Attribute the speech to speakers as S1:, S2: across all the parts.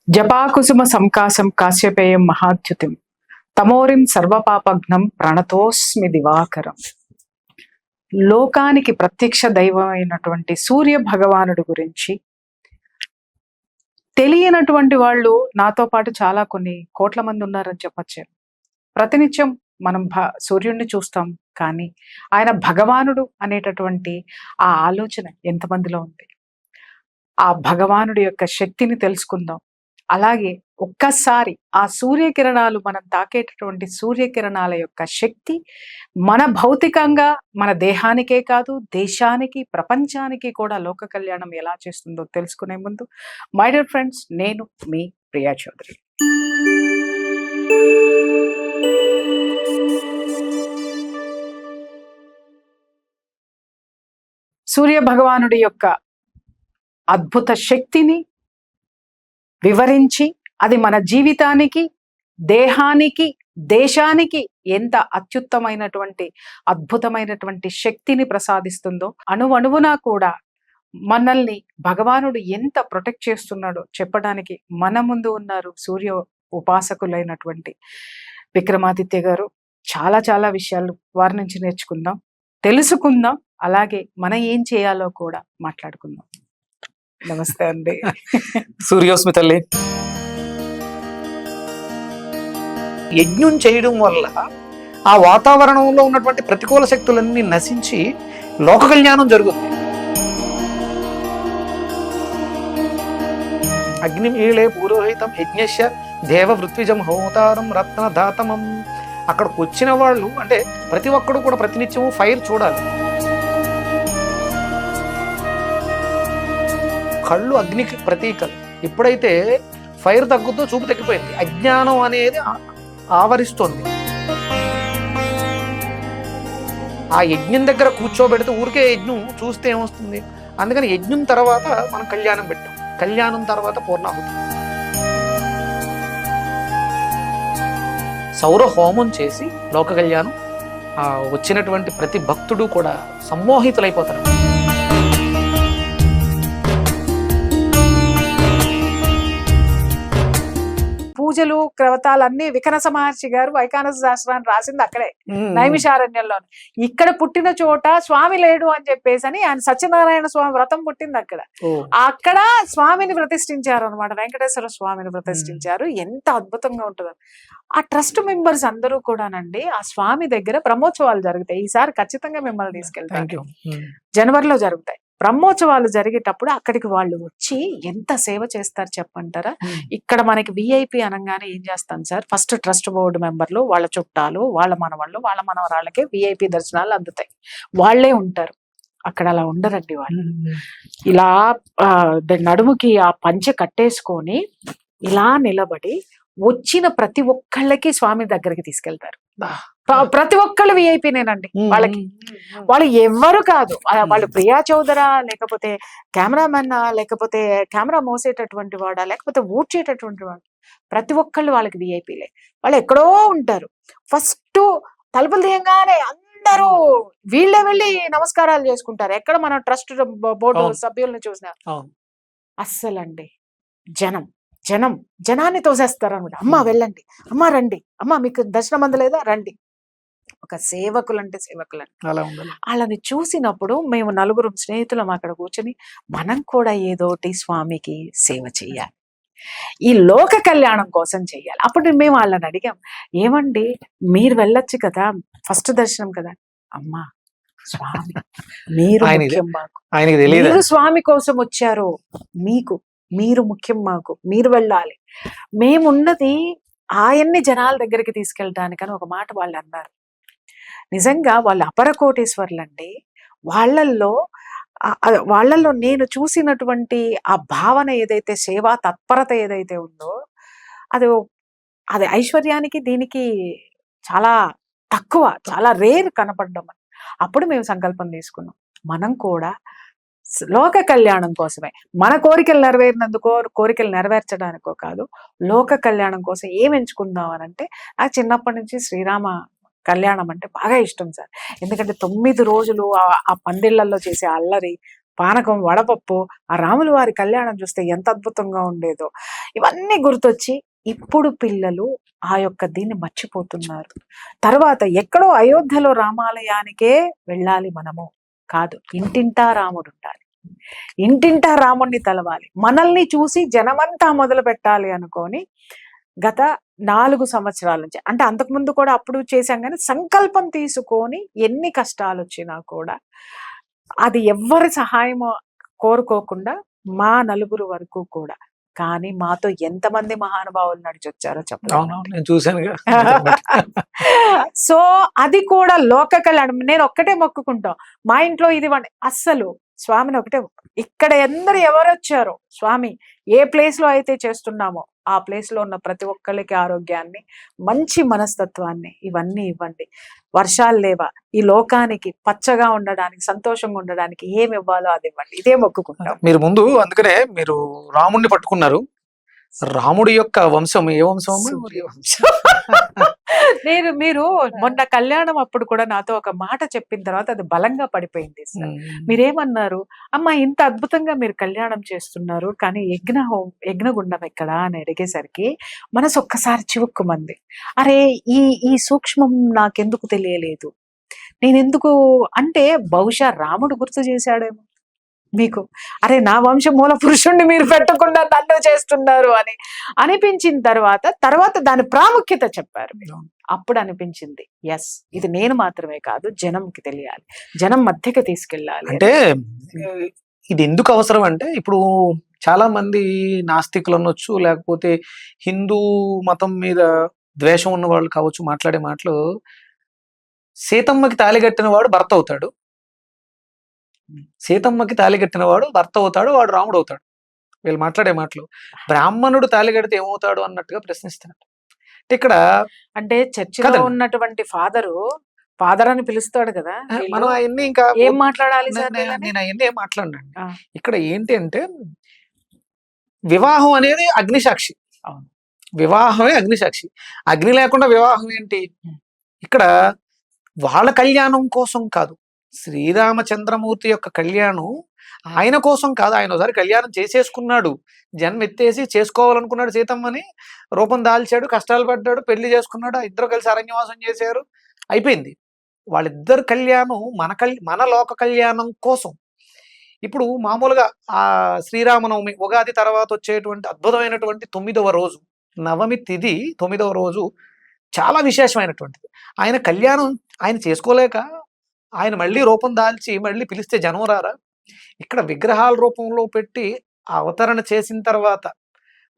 S1: జపాకుసుమ సంకాశం కాశ్యపేయం మహాద్యుతిం తమోరిం సర్వపాపఘ్నం ప్రణతోస్మి దివాకరం. లోకానికి ప్రత్యక్ష దైవమైనటువంటి సూర్య భగవానుడి గురించి తెలియనటువంటి వాళ్ళు నాతో పాటు చాలా కొన్ని కోట్ల మంది ఉన్నారని చెప్పచ్చు. ప్రతినిత్యం మనం సూర్యుడిని చూస్తాం, కానీ ఆయన భగవానుడు అనేటటువంటి ఆ ఆలోచన ఎంతమందిలో ఉంది? ఆ భగవానుడి యొక్క శక్తిని తెలుసుకుందాం. అలాగే ఒక్కసారి ఆ సూర్యకిరణాలు మనం తాకేటటువంటి సూర్యకిరణాల యొక్క శక్తి మన భౌతికంగా మన దేహానికే కాదు, దేశానికి, ప్రపంచానికి కూడా లోక కళ్యాణం ఎలా చేస్తుందో తెలుసుకునే ముందు మై డియర్ ఫ్రెండ్స్, నేను మీ ప్రియా చౌదరి. సూర్య భగవానుడి యొక్క అద్భుత శక్తిని వివరించి అది మన జీవితానికి, దేహానికి, దేశానికి ఎంత అత్యుత్తమైనటువంటి అద్భుతమైనటువంటి శక్తిని ప్రసాదిస్తుందో, అణువణువునా కూడా మనల్ని భగవానుడు ఎంత ప్రొటెక్ట్ చేస్తున్నాడో చెప్పడానికి మన ముందు ఉన్నారు సూర్య ఉపాసకులైనటువంటి విక్రమాదిత్య గారు. చాలా చాలా విషయాలు వారి నుంచి నేర్చుకుందాం, తెలుసుకుందాం. అలాగే మనం ఏం చేయాలో కూడా మాట్లాడుకుందాం. నమస్తే అండి.
S2: సూర్యోస్మి తల్లి. యజ్ఞం చేయడం వల్ల ఆ వాతావరణంలో ఉన్నటువంటి ప్రతికూల శక్తులన్నీ నశించి లోక కళ్యాణం జరుగుతుంది. అగ్నిమీళే పురోహితం యజ్ఞస్య దేవ వృత్విజం హోతారం రత్న దాతమం. అక్కడికి వచ్చిన వాళ్ళు అంటే ప్రతి ఒక్కడు కూడా ప్రతినిత్యము ఫైర్ చూడాలి. కళ్ళు అగ్నికి ప్రతీకలు. ఎప్పుడైతే ఫైర్ తగ్గుతూ చూపు తగ్గిపోయింది, అజ్ఞానం అనేది ఆవరిస్తుంది. ఆ యజ్ఞం దగ్గర కూర్చోబెడితే ఊరికే యజ్ఞం చూస్తే ఏమొస్తుంది? అందుకని యజ్ఞం తర్వాత మనం కళ్యాణం పెట్టాం, కళ్యాణం తర్వాత పూర్ణాహుతి. సౌర హోమం చేసి లోక కళ్యాణం వచ్చినటువంటి ప్రతి భక్తుడు కూడా సమ్మోహితులైపోతారు.
S1: పూజలు క్రవతాలన్నీ వికనస మహర్షి గారు వైఖానస శాస్త్రాన్ని రాసింది అక్కడే, నైమిషారణ్యంలో. ఇక్కడ పుట్టిన చోట స్వామి లేడు అని చెప్పేసి అని ఆయన సత్యనారాయణ స్వామి వ్రతం పుట్టింది అక్కడ. అక్కడ స్వామిని ప్రతిష్ఠించారు అనమాట, వెంకటేశ్వర స్వామిని ప్రతిష్ఠించారు. ఎంత అద్భుతంగా ఉంటుందో. ఆ ట్రస్ట్ మెంబర్స్ అందరూ కూడానండి ఆ స్వామి దగ్గర బ్రహ్మోత్సవాలు జరుగుతాయి. ఈసారి ఖచ్చితంగా మిమ్మల్ని తీసుకెళ్తాను. జనవరిలో జరుగుతాయి బ్రహ్మోత్సవాలు. జరిగేటప్పుడు అక్కడికి వాళ్ళు వచ్చి ఎంత సేవ చేస్తారు చెప్పంటారా? ఇక్కడ మనకి విఐపి అనగానే ఏం చేస్తాం సార్, ఫస్ట్ ట్రస్ట్ బోర్డు మెంబర్లు, వాళ్ళ చుట్టాలు, వాళ్ళ మనవాళ్ళు, వాళ్ళ మనవరాళ్ళకే విఐపి దర్శనాలు అందుతాయి. వాళ్లే ఉంటారు అక్కడ. అలా ఉండరండి వాళ్ళు. ఇలా నడుముకి ఆ పంచె కట్టేసుకొని ఇలా నిలబడి వచ్చిన ప్రతి ఒక్కళ్ళకి స్వామి దగ్గరికి తీసుకెళ్తారు. ప్రతి ఒక్కళ్ళు విఐపీనేనండి వాళ్ళకి. వాళ్ళు ఎవ్వరు కాదు, వాళ్ళు ప్రియా చౌదరా, లేకపోతే కెమెరామెన్నా, లేకపోతే కెమెరా మోసేటటువంటి వాడా, లేకపోతే ఊడ్చేటటువంటి వాడు, ప్రతి ఒక్కళ్ళు వాళ్ళకి విఐపీలే. వాళ్ళు ఎక్కడో ఉంటారు. ఫస్ట్ తలుపులు తీయంగానే అందరూ వీళ్ళే వెళ్ళి నమస్కారాలు చేసుకుంటారు. ఎక్కడ మనం ట్రస్ట్ బోర్డు సభ్యులను చూసినా అస్సలండి జనం జనం జనాన్ని తోసేస్తారు అనమాట. అమ్మ వెళ్ళండి, అమ్మ రండి, అమ్మ మీకు దర్శనం అందలేదా రండి. ఒక సేవకులంటే సేవకులంటే వాళ్ళని చూసినప్పుడు మేము నలుగురు స్నేహితులం అక్కడ కూర్చొని మనం కూడా ఏదోటి స్వామికి సేవ చెయ్యాలి, ఈ లోక కళ్యాణం కోసం చెయ్యాలి. అప్పుడు మేము వాళ్ళని అడిగాం, ఏమండి మీరు వెళ్ళొచ్చు కదా, ఫస్ట్ దర్శనం కదా. అమ్మా స్వామి మీరు ముఖ్యం మాకు, మీరు స్వామి కోసం వచ్చారు, మీరు ముఖ్యం మాకు, మీరు వెళ్ళాలి. మేమున్నది ఆయన్ని జనాల దగ్గరికి తీసుకెళ్ళడానికని ఒక మాట వాళ్ళు అన్నారు. నిజంగా వాళ్ళు అపర కోటేశ్వర్లండి. వాళ్ళల్లో నేను చూసినటువంటి ఆ భావన ఏదైతే, సేవా తత్పరత ఏదైతే ఉందో, అది ఐశ్వర్యానికి దీనికి చాలా తక్కువ, చాలా రేర్ కనపడడం. అప్పుడు మేము సంకల్పం తీసుకున్నాం, మనం కూడా లోక కళ్యాణం కోసమే, మన కోరికలు నెరవేరినందుకో, కోరికలు నెరవేర్చడానికో కాదు, లోక కళ్యాణం కోసం ఏం ఎంచుకుందాం అని అంటే, నాకు చిన్నప్పటి నుంచి శ్రీరామ కళ్యాణం అంటే బాగా ఇష్టం సార్. ఎందుకంటే 9 రోజులు ఆ పందిళ్లలో చేసే అల్లరి, పానకం, వడపప్పు, ఆ రాముల వారి కళ్యాణం చూస్తే ఎంత అద్భుతంగా ఉండేదో. ఇవన్నీ గుర్తొచ్చి ఇప్పుడు పిల్లలు ఆ యొక్క దీన్ని మర్చిపోతున్నారు. తర్వాత ఎక్కడో అయోధ్యలో రామాలయానికే వెళ్ళాలి మనము కాదు, ఇంటింటా రాముడు ఉండాలి, ఇంటింటా రాముడిని తలవాలి, మనల్ని చూసి జనమంతా మొదలు పెట్టాలి అనుకొని గత 4 సంవత్సరాల నుంచి, అంటే అంతకుముందు కూడా అప్పుడు చేశాం కానీ సంకల్పం తీసుకొని ఎన్ని కష్టాలు వచ్చినా కూడా అది ఎవ్వరి సహాయమో కోరుకోకుండా మా నలుగురు వరకు కూడా, కానీ మాతో ఎంతమంది మహానుభావులు నడిచొచ్చారో చెప్పలేదు.
S2: అవునవును, నేను చూశానుగా.
S1: సో అది కూడా లోక కళ్యాణం. నేను ఒక్కటే మొక్కుకుంటాం, మా ఇంట్లో ఇది అస్సలు స్వామిని ఒకటే, ఇక్కడ ఎవరు వచ్చారో స్వామి ఏ ప్లేస్ లో అయితే చేస్తున్నామో ఆ ప్లేస్ లో ఉన్న ప్రతి ఒక్కరికి ఆరోగ్యాన్ని, మంచి మనస్తత్వాన్ని ఇవన్నీ ఇవ్వండి. వర్షాలు లేవా, ఈ లోకానికి పచ్చగా ఉండడానికి, సంతోషంగా ఉండడానికి ఏమి ఇవ్వాలో అది ఇవ్వండి. ఇదే మొక్కుకుంటాం.
S2: మీరు ముందు అందుకనే మీరు రాముడిని పట్టుకున్నారు. రాముడి యొక్క వంశం ఏ వంశం అమ్మా?
S1: సూర్య మీరు మొన్న కళ్యాణం అప్పుడు కూడా నాతో ఒక మాట చెప్పిన తర్వాత అది బలంగా పడిపోయింది సార్. మీరేమన్నారు, అమ్మా ఇంత అద్భుతంగా మీరు కళ్యాణం చేస్తున్నారు కానీ యజ్ఞగుండం ఎక్కడా అని అడిగేసరికి మనసు ఒక్కసారి చివుక్కుమంది. అరే ఈ సూక్ష్మం నాకెందుకు తెలియలేదు, నేనెందుకు అంటే బహుశా రాముడు గుర్తు చేశాడేమో మీకు, అరే నా వంశ మూల పురుషుణ్ణి మీరు పెట్టకుండా నన్ను చేస్తున్నారు అని అనిపించిన తర్వాత దాని ప్రాముఖ్యత చెప్పారు మీరు. అప్పుడు అనిపించింది ఎస్, ఇది నేను మాత్రమే కాదు జనంకి తెలియాలి, జనం మధ్యకి తీసుకెళ్ళాలి.
S2: అంటే ఇది ఎందుకు అవసరం అంటే, ఇప్పుడు చాలా మంది నాస్తికులు అనొచ్చు, లేకపోతే హిందూ మతం మీద ద్వేషం ఉన్న వాళ్ళు కావచ్చు, మాట్లాడే మాటలు సీతమ్మకి తాళి కట్టిన వాడు భర్త అవుతాడు, సీతమ్మకి తాళి కట్టిన వాడు భర్త అవుతాడు, వాడు రాముడు అవుతాడు. వీళ్ళు మాట్లాడే మాటలు బ్రాహ్మణుడు తాళి కడితే ఏమవుతాడు అన్నట్టుగా ప్రశ్నిస్తాడు. ఇక్కడ
S1: అంటే చర్చిలో ఉన్నటువంటి ఫాదర్ అని పిలుస్తాడు కదా,
S2: మనం అవన్నీ ఇంకా
S1: ఏం మాట్లాడాలి సార్?
S2: నేను అవన్నీ ఏం మాట్లాడినండి. ఇక్కడ ఏంటి అంటే, వివాహం అనేది అగ్నిసాక్షి, వివాహమే అగ్నిసాక్షి. అగ్ని లేకుండా వివాహం ఏంటి? ఇక్కడ వాళ్ళ కళ్యాణం కోసం కాదు, శ్రీరామచంద్రమూర్తి యొక్క కళ్యాణం ఆయన కోసం కాదు. ఆయన ఒకసారి కళ్యాణం చేసేసుకున్నాడు, జన్మ ఎత్తేసి చేసుకోవాలనుకున్నాడు, సీతమ్మని రూపం దాల్చాడు, కష్టాలు పడ్డాడు, పెళ్లి చేసుకున్నాడు, ఇద్దరు కలిసి అరణ్యవాసం చేశారు, అయిపోయింది. వాళ్ళిద్దరు కళ్యాణం మన లోక కళ్యాణం కోసం. ఇప్పుడు మామూలుగా ఆ శ్రీరామనవమి ఉగాది తర్వాత వచ్చేటువంటి అద్భుతమైనటువంటి 9వ రోజు, నవమి తిథి 9వ రోజు చాలా విశేషమైనటువంటిది. ఆయన కళ్యాణం ఆయన చేసుకోలేక ఆయన మళ్ళీ రూపం దాల్చి మళ్ళీ పిలిస్తే జనం రారా? ఇక్కడ విగ్రహాల రూపంలో పెట్టి అవతరణ చేసిన తర్వాత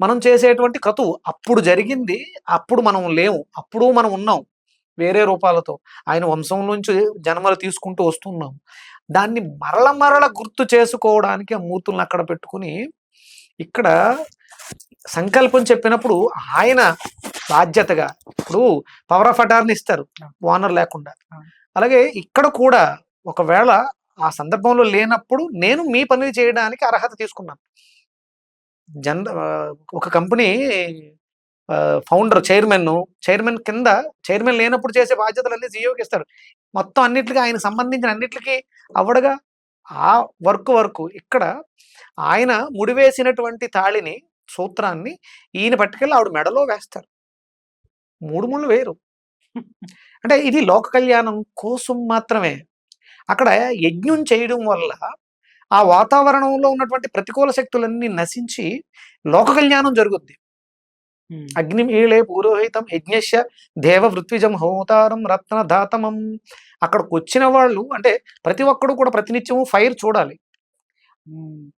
S2: మనం చేసేటువంటి క్రతువు అప్పుడు జరిగింది, అప్పుడు మనం లేవు, అప్పుడు మనం ఉన్నాం వేరే రూపాలతో, ఆయన వంశం నుంచి జన్మలు తీసుకుంటూ వస్తున్నాం. దాన్ని మరల గుర్తు చేసుకోవడానికి ఆ మూర్తులను అక్కడ పెట్టుకుని ఇక్కడ సంకల్పం చెప్పినప్పుడు ఆయన బాధ్యతగా, ఇప్పుడు పవర్ ఆఫ్ అటార్నీ ఇస్తారు ఓనర్ లేకుండా, అలాగే ఇక్కడ కూడా ఒకవేళ ఆ సందర్భంలో లేనప్పుడు నేను మీ పని చేయడానికి అర్హత తీసుకున్నాను. ఒక కంపెనీ ఫౌండర్ చైర్మన్ కింద చైర్మన్ లేనప్పుడు చేసే బాధ్యతలన్నీ సీఈఓకి ఇస్తారు. మొత్తం అన్నిటికీ ఆయన సంబంధించిన అన్నిటికీ అవ్వడగా ఆ వర్క్ ఇక్కడ ఆయన ముడివేసినటువంటి తాళిని, సూత్రాన్ని ఈయన పట్టుకెళ్ళి ఆవిడ మెడలో వేస్తారు. 3 ముళ్ళు వేరు. అంటే ఇది లోక కళ్యాణం కోసం మాత్రమే. అక్కడ యజ్ఞం చేయడం వల్ల ఆ వాతావరణంలో ఉన్నటువంటి ప్రతికూల శక్తులన్నీ నశించి లోక కళ్యాణం జరుగుద్ది. అగ్నిమీళే పురోహితం యజ్ఞస్య దేవ వృత్విజం హోతారం రత్నధాతమం. అక్కడికి వచ్చిన వాళ్ళు అంటే ప్రతి ఒక్కడు కూడా ప్రతినిత్యము ఫైర్ చూడాలి.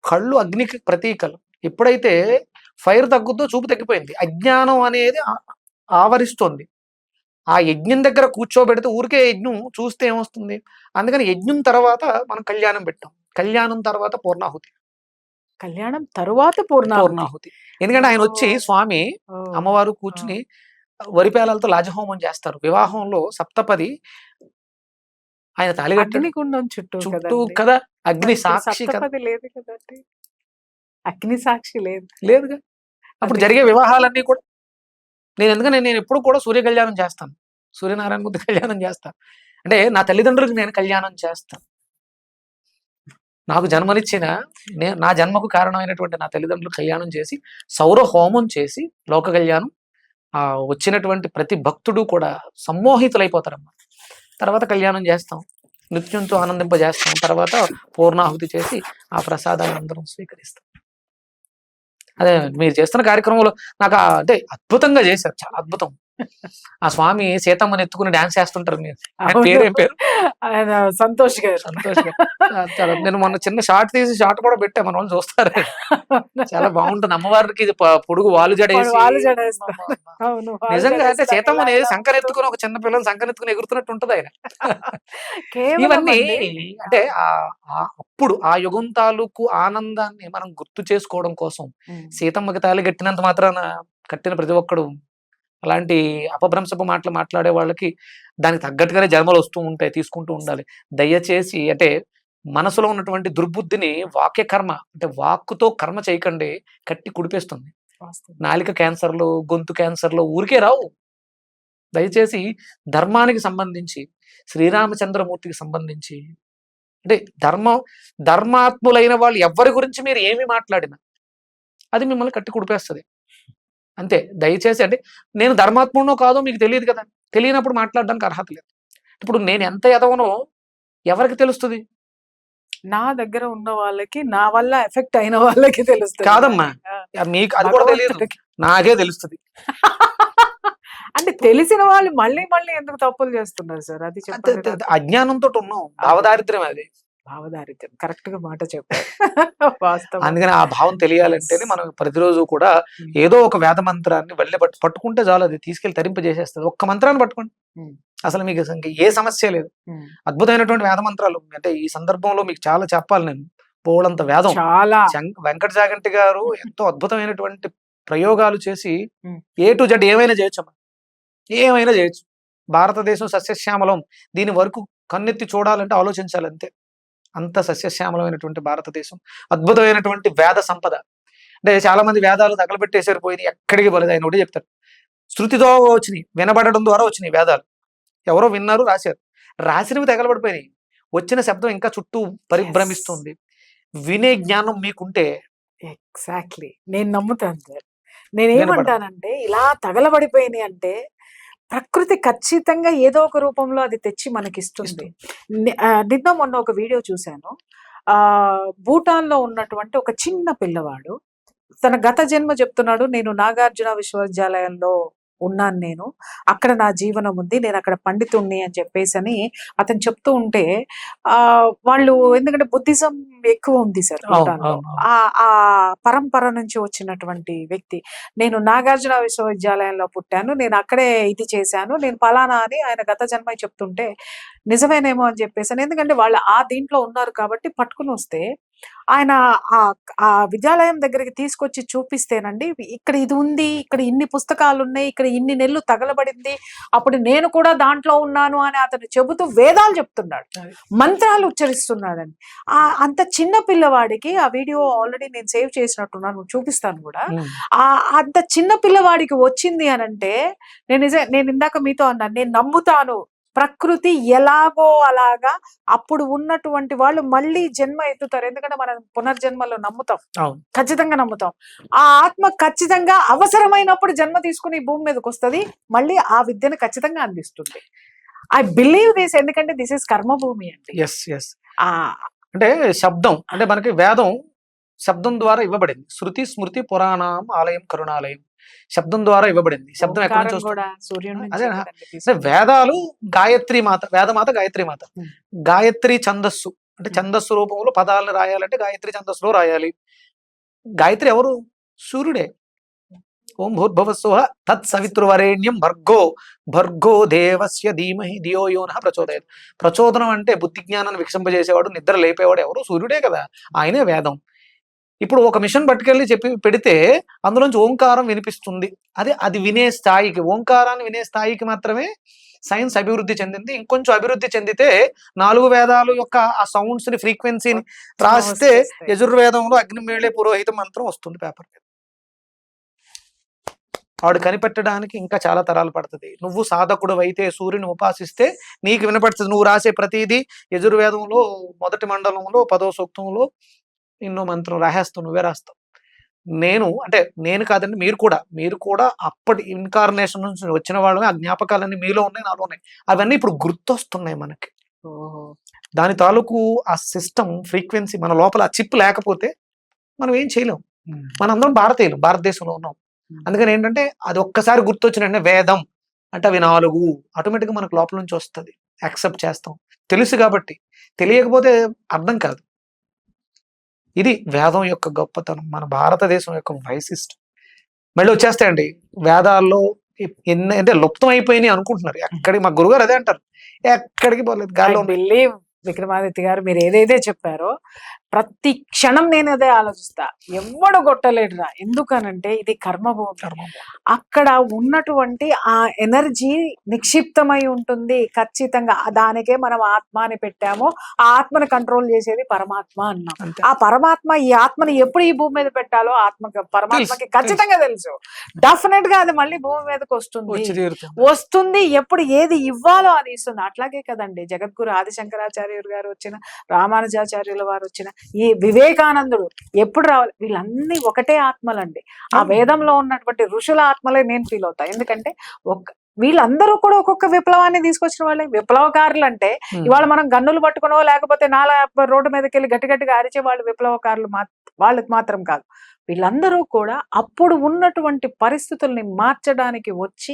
S2: కళ్ళు అగ్నికి ప్రతీకలు. ఎప్పుడైతే ఫైర్ తగ్గుద్దో చూపు తగ్గిపోయింది, అజ్ఞానం అనేది ఆవరిస్తుంది. ఆ యజ్ఞం దగ్గర కూర్చోబెడితే ఊరికే యజ్ఞం చూస్తే ఏమొస్తుంది? అందుకని యజ్ఞం తర్వాత మనం కళ్యాణం పెట్టాం, కళ్యాణం తర్వాత పూర్ణాహుతి,
S1: కళ్యాణం తరువాత పూర్ణాహుతి.
S2: ఎందుకంటే ఆయన వచ్చి స్వామి అమ్మవారు కూర్చుని వరిపేలలతో లాజహోమం చేస్తారు. వివాహంలో సప్తపది ఆయన తాళిగట్టి చుట్టూ కదా అగ్ని సాక్షి
S1: లేదు కదండి, అగ్ని సాక్షి
S2: లేదుగా. అప్పుడు జరిగే వివాహాలన్నీ కూడా నేను ఎప్పుడు కూడా సూర్య కళ్యాణం చేస్తాను, సూర్యనారాయణ మూర్తి కళ్యాణం చేస్తాను. అంటే నా తల్లిదండ్రులకు నేను కళ్యాణం చేస్తాను. నాకు జన్మనిచ్చిన నా జన్మకు కారణమైనటువంటి నా తల్లిదండ్రులు కళ్యాణం చేసి సౌర హోమం చేసి లోక కళ్యాణం వచ్చినటువంటి ప్రతి భక్తుడు కూడా సమ్మోహితులైపోతారమ్మా. తర్వాత కళ్యాణం చేస్తాం, నృత్యంతో ఆనందింపజేస్తాం, తర్వాత పూర్ణాహుతి చేసి ఆ ప్రసాదాన్ని అందరం స్వీకరిస్తాం. అదే మీరు చేస్తున్న కార్యక్రమంలో నాకు అంటే అద్భుతంగా చేశారు, చాలా అద్భుతం. ఆ స్వామి సీతమ్మని ఎత్తుకుని డాన్స్ చేస్తుంటారు. మీరు పేరేం పేరు?
S1: ఆయన సంతోష్ గారు.
S2: సంతోష్ గారు. చాలా నేను మొన్న చిన్న షార్ట్ తీసి షార్ట్ కూడా పెట్టా, మన వాళ్ళు చూస్తారు. చాలా బాగుంటుంది. అమ్మవారికి పొడుగు వాలు జడేసి నిజంగా అంటే సీతమ్మని సంకర ఎత్తుకుని ఒక చిన్న పిల్లలు సంకర ఎత్తుకుని ఎగురుతున్నట్టు ఉంటది ఆయన. ఇవన్నీ అంటే అప్పుడు ఆ యుగం తాలూకు ఆనందాన్ని మనం గుర్తు చేసుకోవడం కోసం సీతమ్మకి తాళి కట్టినంత మాత్రాన కట్టిన ప్రతి ఒక్కడు అలాంటి అపభ్రంశపు మాటలు మాట్లాడే వాళ్ళకి దానికి తగ్గట్టుగానే జన్మలు వస్తూ ఉంటాయి, తీసుకుంటూ ఉండాలి. దయచేసి అంటే మనసులో ఉన్నటువంటి దుర్బుద్ధిని వాక్య కర్మ అంటే వాక్కుతో కర్మ చేయకండి, కట్టి కుడిపేస్తుంది. నాలిక క్యాన్సర్లు, గొంతు క్యాన్సర్లు ఊరికే రావు. దయచేసి ధర్మానికి సంబంధించి, శ్రీరామచంద్రమూర్తికి సంబంధించి అంటే ధర్మాత్ములైన వాళ్ళు ఎవరి గురించి మీరు ఏమి మాట్లాడినా అది మిమ్మల్ని కట్టి కుడిపేస్తుంది అంతే. దయచేసి అంటే నేను ధర్మాత్ముడనో కాదో మీకు తెలియదు కదా, తెలియనప్పుడు మాట్లాడడానికి అర్హత లేదు. ఇప్పుడు నేను ఎంత ఎదవనో ఎవరికి తెలుస్తుంది?
S1: నా దగ్గర ఉన్న వాళ్ళకి, నా వల్ల ఎఫెక్ట్ అయిన వాళ్ళకి తెలుస్తుంది.
S2: కాదమ్మా, మీకు అది కూడా తెలియదు, నాకే తెలుస్తుంది.
S1: అంటే తెలిసిన వాళ్ళు మళ్ళీ మళ్ళీ ఎందుకు తప్పులు చేస్తున్నారు సార్? అది
S2: అజ్ఞానంతో ఉన్నాం, భావదారిద్ర్యం. అది
S1: భావదారిద్ర్యం, కరెక్ట్ గా మాట చెప్పారు.
S2: అందుకని ఆ భావం తెలియాలంటేనే మనం ప్రతిరోజు కూడా ఏదో ఒక వేద మంత్రాన్ని వల్లే పట్టుకుంటే చాలు, అది తీసుకెళ్లి తరింపజేసేస్తుంది. ఒక్క మంత్రాన్ని పట్టుకోండి, అసలు మీకు ఏ సమస్య లేదు. అద్భుతమైనటువంటి వేద మంత్రాలు అంటే ఈ సందర్భంలో మీకు చాలా చెప్పాలి నేను. పోలంత వేదం
S1: చాలా.
S2: వెంకట జాగంటి గారు ఎంతో అద్భుతమైనటువంటి ప్రయోగాలు చేసి ఏ టు జెడ్ ఏమైనా చేయొచ్చమ్మా, ఏమైనా చేయొచ్చు. భారతదేశం సస్యశ్యామలం, దీని వరకు కన్నెత్తి చూడాలంటే ఆలోచించాలి అంతే. అంత సస్యశ్యామలమైనటువంటి భారతదేశం, అద్భుతమైనటువంటి వేద సంపద. అంటే చాలా మంది వేదాలు తగలబెట్టేసారు, పోయి ఎక్కడికి పోలేదు. ఆయన ఒకటి చెప్తారు, శృతితో వచ్చినాయి, వినబడడం ద్వారా వచ్చినాయి వేదాలు. ఎవరో విన్నారు, రాశారు, రాసినవి తగలబడిపోయినాయి, వచ్చిన శబ్దం ఇంకా చుట్టూ పరిభ్రమిస్తుంది. వినే జ్ఞానం మీకుంటే
S1: ఎగ్జాక్ట్లీ నేను నమ్ముతాను సార్. నేనేమంటానంటే ఇలా తగలబడిపోయినాయి అంటే ప్రకృతి ఖచ్చితంగా ఏదో ఒక రూపంలో అది తెచ్చి మనకిస్తుంది. నిన్న మొన్న ఒక వీడియో చూశాను. భూటాన్ లో ఉన్నటువంటి ఒక చిన్న పిల్లవాడు తన గత జన్మ చెప్తున్నాడు, నేను నాగార్జున విశ్వవిద్యాలయంలో ఉన్నాను, నేను అక్కడ నా జీవనం ఉంది, నేను అక్కడ పండితుణ్ణి అని చెప్పేసి అతను చెప్తూ ఉంటే వాళ్ళు ఎందుకంటే బుద్ధిజం ఎక్కువ ఉంది సార్ భూటాన్లో, ఆ పరంపర నుంచి వచ్చినటువంటి వ్యక్తి, నేను నాగార్జున విశ్వవిద్యాలయంలో పుట్టాను, నేను అక్కడే ఇది చేశాను, నేను పలానా అని ఆయన గత జన్మ చెప్తుంటే నిజమేనేమో అని చెప్పేసి, ఎందుకంటే వాళ్ళు ఆ దీంట్లో ఉన్నారు కాబట్టి పట్టుకుని వస్తే ఆయన ఆ విద్యాలయం దగ్గరికి తీసుకొచ్చి చూపిస్తేనండి, ఇక్కడ ఇది ఉంది, ఇక్కడ ఇన్ని పుస్తకాలు ఉన్నాయి, ఇక్కడ ఇన్ని నెలలు తగలబడింది, అప్పుడు నేను కూడా దాంట్లో ఉన్నాను అని అతను చెబుతూ వేదాలు చెప్తున్నాడు, మంత్రాలు ఉచ్చరిస్తున్నాడని. అంత చిన్న పిల్లవాడికి ఆ వీడియో ఆల్రెడీ నేను సేవ్ చేసినట్టున్నాను, చూపిస్తాను కూడా. అంత చిన్న పిల్లవాడికి వచ్చింది అని అంటే నేను ఇందాక మీతో అన్నాను, నేను నమ్ముతాను ప్రకృతి ఎలాగో అలాగా అప్పుడు ఉన్నటువంటి వాళ్ళు మళ్ళీ జన్మ ఎత్తుతారు. ఎందుకంటే మనం పునర్జన్మలో నమ్ముతాం, ఖచ్చితంగా నమ్ముతాం. ఆ ఆత్మ ఖచ్చితంగా అవసరమైనప్పుడు జన్మ తీసుకుని భూమి మీదకి వస్తుంది, మళ్ళీ ఆ విద్యను ఖచ్చితంగా అందిస్తుంది. ఐ బిలీవ్ దిస్, ఎందుకంటే దిస్ ఇస్ కర్మభూమి అండి.
S2: అంటే శబ్దం అంటే మనకి వేదం శబ్దం ద్వారా ఇవ్వబడింది. శృతి స్మృతి పురాణం ఆలయం కరుణాలయం శబ్దం ద్వారా ఇవ్వబడింది. శబ్దం ఎక్కడి నుంచి వస్తుంది? అదే వేదాలు గాయత్రి మాత, వేదమాత గాయత్రి మాత. గాయత్రి ఛందస్సు అంటే ఛందస్సు రూపంలో పదాలను రాయాలంటే గాయత్రి ఛందస్సులో రాయాలి. గాయత్రి ఎవరు? సూర్యుడే. ఓం భూర్భువస్సుః తత్సవితృవరేణ్యం భర్గో దేవస్య ధీమహి ధియో యో నః ప్రచోదయాత్. ప్రచోదనం అంటే బుద్ధి జ్ఞానాన్ని వికసింపజేసేవాడు, నిద్ర లేపేవాడు ఎవరు? సూర్యుడే కదా, ఆయనే వేదం. ఇప్పుడు ఒక మిషన్ పట్టుకెళ్ళి చెప్పి పెడితే అందులోంచి ఓంకారం వినిపిస్తుంది. అది వినే స్థాయికి, ఓంకారాన్ని వినే స్థాయికి మాత్రమే సైన్స్ అభివృద్ధి చెందింది. ఇంకొంచెం అభివృద్ధి చెందితే 4 వేదాలు యొక్క ఆ సౌండ్స్ ని, ఫ్రీక్వెన్సీని రాస్తే యజుర్వేదంలో అగ్నిమేళే పురోహిత మంత్రం వస్తుంది పేపర్ మీద. ఆవిడ కనిపెట్టడానికి ఇంకా చాలా తరాలు పడుతుంది. నువ్వు సాధకుడు అయితే సూర్యుని ఉపాసిస్తే నీకు వినపడుతుంది. నువ్వు రాసే ప్రతిదీ యజుర్వేదంలో మొదటి మండలంలో 10వ సూక్తంలో ఎన్నో మంత్రం రాసేస్తావు, నువ్వే రాస్తావు. నేను కాదండి, మీరు కూడా అప్పటి ఇన్కార్నేషన్ నుంచి వచ్చిన వాళ్ళమే. ఆ జ్ఞాపకాలన్నీ మీలో ఉన్నాయి, నాలో ఉన్నాయి. అవన్నీ ఇప్పుడు గుర్తొస్తున్నాయి మనకి. దాని తాలూకు ఆ సిస్టమ్ ఫ్రీక్వెన్సీ మన లోపల ఆ చిప్ లేకపోతే మనం ఏం చేయలేం. మనందరం భారతీయులు, భారతదేశంలో ఉన్నాం. అందుకని ఏంటంటే అది ఒక్కసారి గుర్తొచ్చినంటే వేదం అంటే అవి 4 ఆటోమేటిక్గా మనకు లోపల నుంచి వస్తుంది, యాక్సెప్ట్ చేస్తాం. తెలుసు కాబట్టి. తెలియకపోతే అర్థం కాదు. ఇది వేదం యొక్క గొప్పతనం, మన భారతదేశం యొక్క వైశిష్టం. మళ్ళీ వచ్చేస్తాయండి వేదాల్లో ఎన్ని అంటే లుప్తం అయిపోయినాయి అనుకుంటున్నారు. ఎక్కడికి మా గురుగారు అదే అంటారు, ఎక్కడికి పోలేదు, గాల్లో
S1: బిలీవ్ విక్రమాదిత్య గారు మీరు ఏదైతే చెప్పారో ప్రతి క్షణం నేను అదే ఆలోచిస్తా. ఎవడు కొట్టలేడురా, ఎందుకనంటే ఇది కర్మభూమి. అక్కడ ఉన్నటువంటి ఆ ఎనర్జీ నిక్షిప్తమై ఉంటుంది ఖచ్చితంగా. దానికే మనం ఆత్మ అని పెట్టాము. ఆ ఆత్మని కంట్రోల్ చేసేది పరమాత్మ అన్నాం. ఆ పరమాత్మ ఈ ఆత్మని ఎప్పుడు ఈ భూమి మీద పెట్టాలో పరమాత్మకి ఖచ్చితంగా తెలుసు. డెఫినెట్ గా అది మళ్ళీ భూమి మీదకి వస్తుంది. ఎప్పుడు ఏది ఇవ్వాలో అది ఇస్తుంది. అట్లాగే కదండి జగద్గురు ఆదిశంకరాచార్యులు గారు వచ్చిన, రామానుజాచార్యుల వారు వచ్చిన, ఈ వివేకానందుడు ఎప్పుడు రావాలి, వీళ్ళన్నీ ఒకటే ఆత్మలండి. ఆ వేదంలో ఉన్నటువంటి ఋషుల ఆత్మలే నేను ఫీల్ అవుతా. ఎందుకంటే వీళ్ళందరూ కూడా ఒక్కొక్క విప్లవాన్ని తీసుకొచ్చిన వాళ్ళే విప్లవకారులు. అంటే ఇవాళ మనం గన్నులు పట్టుకునో లేకపోతే రోడ్డు మీదకి వెళ్ళి గట్టిగా అరిచే వాళ్ళు విప్లవకారులు వాళ్ళకి మాత్రం కాదు. వీళ్ళందరూ కూడా అప్పుడు ఉన్నటువంటి పరిస్థితుల్ని మార్చడానికి వచ్చి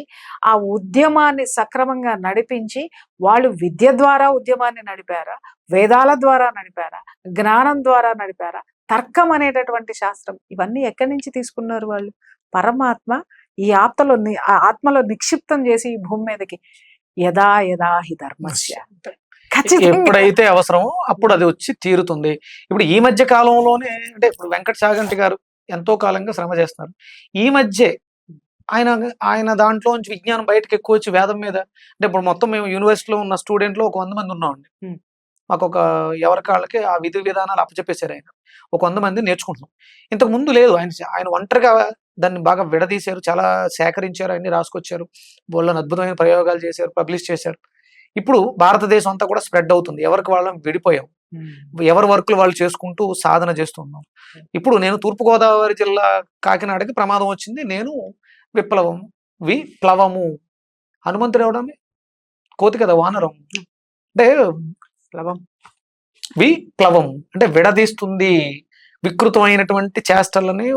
S1: ఆ ఉద్యమాన్ని సక్రమంగా నడిపించి, వాళ్ళు విద్య ద్వారా ఉద్యమాన్ని నడిపారా, వేదాల ద్వారా నడిపారా, జ్ఞానం ద్వారా నడిపారా, తర్కం అనేటటువంటి శాస్త్రం, ఇవన్నీ ఎక్కడి నుంచి తీసుకున్నారు వాళ్ళు? పరమాత్మ ఈ ఆత్మలో నిక్షిప్తం చేసి ఈ భూమి మీదకి యదా యదా హి ధర్మస్య
S2: ఎప్పుడైతే అవసరమో అప్పుడు అది వచ్చి తీరుతుంది. ఇప్పుడు ఈ మధ్య కాలంలోనే అంటే ఇప్పుడు వెంకట చాగంటి గారు ఎంతో కాలంగా శ్రమ చేస్తున్నారు. ఈ మధ్య ఆయన దాంట్లోంచి విజ్ఞానం బయటకు ఎక్కువ వచ్చి వేదం మీద అంటే ఇప్పుడు మొత్తం మేము యూనివర్సిటీలో ఉన్న స్టూడెంట్లు ఒక 100 మంది ఉన్నామండి. మాకు ఎవరి కాళ్ళకి ఆ విధి విధానాలు అప్పచెప్పేశారు. ఆయన ఒక 100 మంది నేర్చుకుంటున్నాం. ఇంతకు ముందు లేదు. ఆయన ఒంటరిగా దాన్ని బాగా విడదీశారు, చాలా సేకరించారు, అన్ని రాసుకొచ్చారు, వాళ్ళని అద్భుతమైన ప్రయోగాలు చేశారు, పబ్లిష్ చేశారు. ఇప్పుడు భారతదేశం అంతా కూడా స్ప్రెడ్ అవుతుంది. ఎవరికి వాళ్ళం విడిపోయాం, ఎవరి వర్క్లు వాళ్ళు చేసుకుంటూ సాధన చేస్తున్నాం. ఇప్పుడు నేను తూర్పుగోదావరి జిల్లా కాకినాడకి ప్రమాదం వచ్చింది. నేను విప్లవము హనుమంతుడు ఎవడమే కోతి కదా, వానరం అంటే విప్లవం అంటే విడదీస్తుంది, వికృతమైనటువంటి చేష్టలని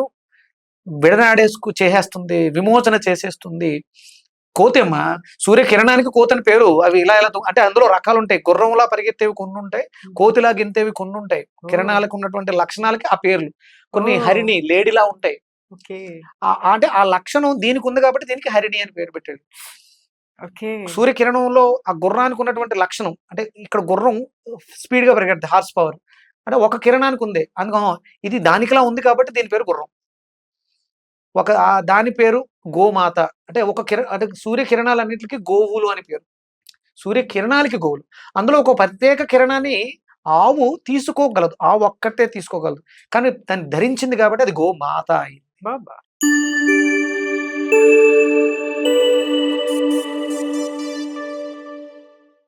S2: చేసేస్తుంది, విమోచన చేసేస్తుంది. కోతి అమ్మ, సూర్యకిరణానికి కోతని పేరు. అవి ఇలా అంటే అందులో రకాలు ఉంటాయి. గుర్రంలా పరిగెత్తేవి కొన్ని ఉంటాయి, కోతిలా గింతేవి కొన్ని ఉంటాయి. కిరణాలకు ఉన్నటువంటి లక్షణాలకి ఆ పేర్లు. కొన్ని హరిణి, లేడీలా ఉంటాయి. అంటే ఆ లక్షణం దీనికి ఉంది కాబట్టి దీనికి హరిణి అని పేరు పెట్టాడు. సూర్యకిరణంలో ఆ గుర్రానికి ఉన్నటువంటి లక్షణం అంటే ఇక్కడ గుర్రం స్పీడ్ గా పరిగెడుతుంది, హార్స్ పవర్ అంటే ఒక కిరణానికి ఉంది. అందుకో ఇది దానికిలా ఉంది కాబట్టి దీని పేరు గుర్రం. దాని పేరు గోమాత అంటే అంటే సూర్యకిరణాలన్నింటికి గోవులు అని పేరు. సూర్యకిరణాలకి గోవులు. అందులో ఒక ప్రత్యేక కిరణాన్ని ఆవు తీసుకోగలదు, ఆవు ఒక్కటే తీసుకోగలదు. కానీ దాన్ని ధరించింది కాబట్టి అది గోమాత అయింది. బాబా